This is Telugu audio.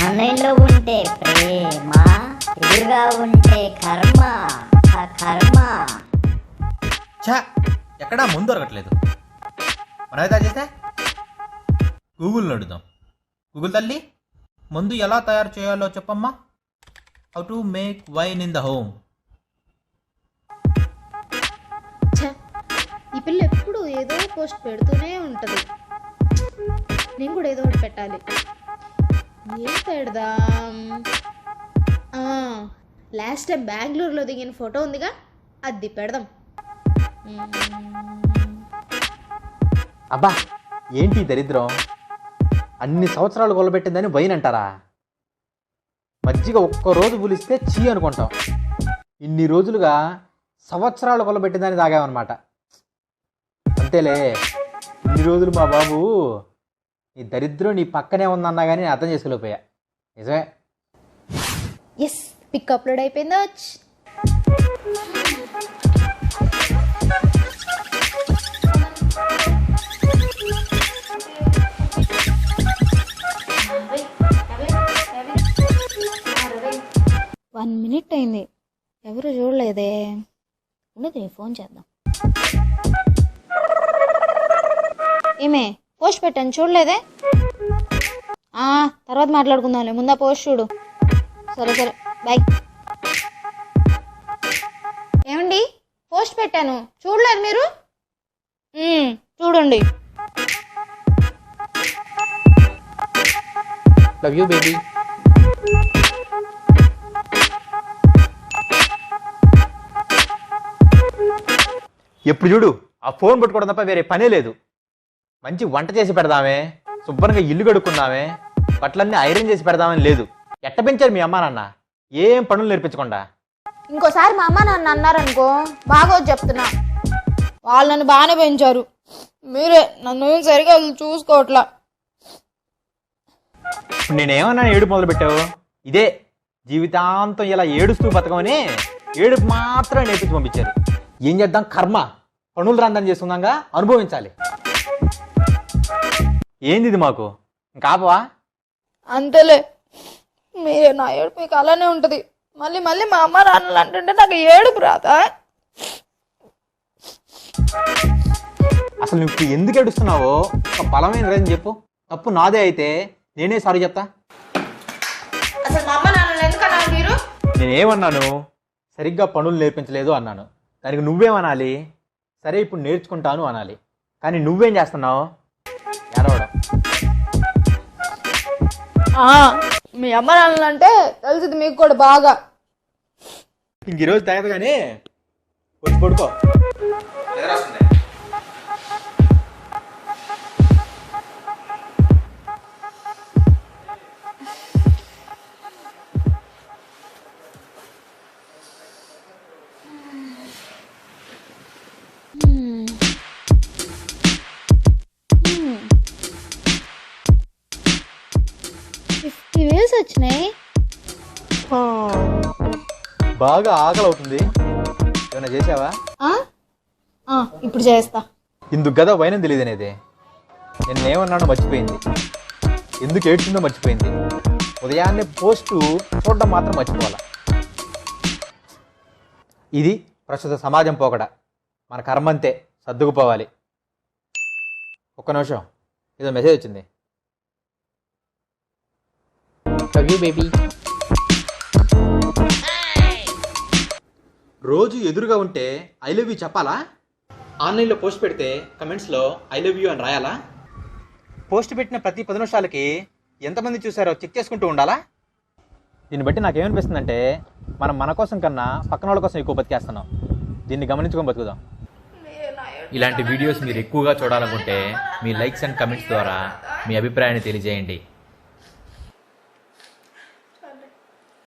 ఆన్లైన్లో ఉంటే ప్రేమ, ఎదురుగా ఉంటే కర్మ. కర్మ. ఛా, ఎక్కడా ముందు దొరకట్లేదు. మనమైతే చేస్తే గూగుల్ని అడుగుదాం. గూగుల్ తల్లి, మందు ఎలా తయారు చేయాలో చెప్పమ్మా. How to make wine in the home. ఈ పిల్ల ఎప్పుడు ఏదో పోస్ట్ పెడుతూనే ఉంటుంది. నేను కూడా ఏదో ఒకటి పెట్టాలి. ఏం పెడదాం? లాస్ట్ టైం బెంగళూరులో దిగిన ఫోటో ఉందిగా, అది పెడదాం. అబ్బా, ఏంటి దరిద్రం? అన్ని సంవత్సరాలు కొలబెట్టిందని వైన్ అంటారా? మజ్జిగ ఒక్కరోజు పులిస్తే చీ అనుకుంటాం. ఇన్ని రోజులుగా సంవత్సరాలు కొలబెట్టిందని తాగామన్నమాట. అంతేలే, ఇన్ని రోజులు మా బాబు నీ దరిద్రం నీ పక్కనే ఉందన్నా కానీ నేను అర్థం చేసుకోలేకపోయా. నిజమే. ఎస్, పిక్ అప్లోడ్ అయిపోయిందా? 1 minute అయింది, ఎవరు చూడలేదే. ఉన్నది, నీ ఫోన్ చేద్దాం. ఏమే, పోస్ట్ పెట్టాను చూడలేదే? తర్వాత మాట్లాడుకుందాంలే, ముందా పోస్ట్ చూడు. సరే సరే, బాయ్. ఏమండి, పోస్ట్ పెట్టాను చూడలేదు మీరు? చూడండి. Love you baby. ఎప్పుడు చూడు ఆ ఫోన్ పట్టుకోవడం తప్ప వేరే పనే లేదు. మంచి వంట చేసి పెడదామే, శుభ్రంగా ఇల్లు కడుక్కుందామే, బట్టలన్నీ ఐరన్ చేసి పెడదామని లేదు. ఎట్ట పెంచారు మీ అమ్మా నాన్న? ఏం పనులు నేర్పించకుండా. ఇంకోసారి మా అమ్మ నాన్న అన్నారనుకో, బాగా చెప్తున్నా. వాళ్ళు నన్ను బాగానే పెంచారు, మీరే నన్ను సరిగా చూసుకోవట్లా. ఇప్పుడు నేనేమన్నా ఏడుపు మొదలు పెట్టావు? ఇదే జీవితాంతం ఇలా ఏడుస్తూ బతకమని ఏడుపు మాత్రం నేర్పించి పంపించారు. ఏం చేద్దాం, కర్మ. పనులు రందని చేసుకుందాంగా, అనుభవించాలి. ఏంది ఇది మాకు? ఇంకాపవా? అంతేలే, మీరే నా ఏడుపు మీకు అలానే ఉంటుంది. మళ్ళీ మళ్ళీ మా అమ్మ నాన్నలు అంటుంటే నాకు ఏడుపు రాదా? అసలు నువ్వు ఎందుకు ఏడుస్తున్నావో ఒక బలమైన రీజన్ చెప్పు. తప్పు నాదే అయితే నేనే సారీ చెప్తా. అసలు మా అమ్మ నాన్నలు ఎందుకన్నారు మీరు? నేనేమన్నాను? సరిగ్గా పనులు నేర్పించలేదు అన్నాను. దానికి నువ్వేమనాలి? సరే ఇప్పుడు నేర్చుకుంటాను అనాలి. కానీ నువ్వేం చేస్తున్నావు? ఏడవడం. మీ అమ్మ నాన్నలు అంటే తెలిసింది మీకు కూడా బాగా. ఇంక ఈరోజు తాగదు కానీ వచ్చి పడుకో. వచ్చినాయి. బాగా ఆకలి అవుతుంది, ఏమైనా చేసావా? ఇప్పుడు చేస్తా. ఇందుకు గదా వైనం తెలియదు అనేది. నేనేమన్నానో మర్చిపోయింది, ఎందుకు ఏడ్చిందో మర్చిపోయింది. ఉదయాన్నే పోస్టు చూడడం మాత్రం మర్చిపోవాలా. ఇది ప్రస్తుత సమాజం పోకడ. మన కర్మంతే, సర్దుకుపోవాలి. ఒక్క నిమిషం, ఏదో మెసేజ్ వచ్చింది. Love you baby. రోజు ఎదురుగా ఉంటే ఐ లవ్ యూ చెప్పాలా? ఆన్లైన్లో పోస్ట్ పెడితే కమెంట్స్లో ఐ లవ్ యూ అని రాయాలా? పోస్ట్ పెట్టిన ప్రతి 10 నిమిషాలకి ఎంతమంది చూసారో చెక్ చేసుకుంటూ ఉండాలా? దీన్ని బట్టి నాకేమనిపిస్తుందంటే మనం మన కోసం కన్నా పక్కన వాళ్ళ కోసం ఎక్కువ బతికేస్తున్నాం. దీన్ని గమనించుకొని బతుకుదాం. ఇలాంటి వీడియోస్ మీరు ఎక్కువగా చూడాలనుకుంటే మీ లైక్స్ అండ్ కమెంట్స్ ద్వారా మీ అభిప్రాయాన్ని తెలియజేయండి.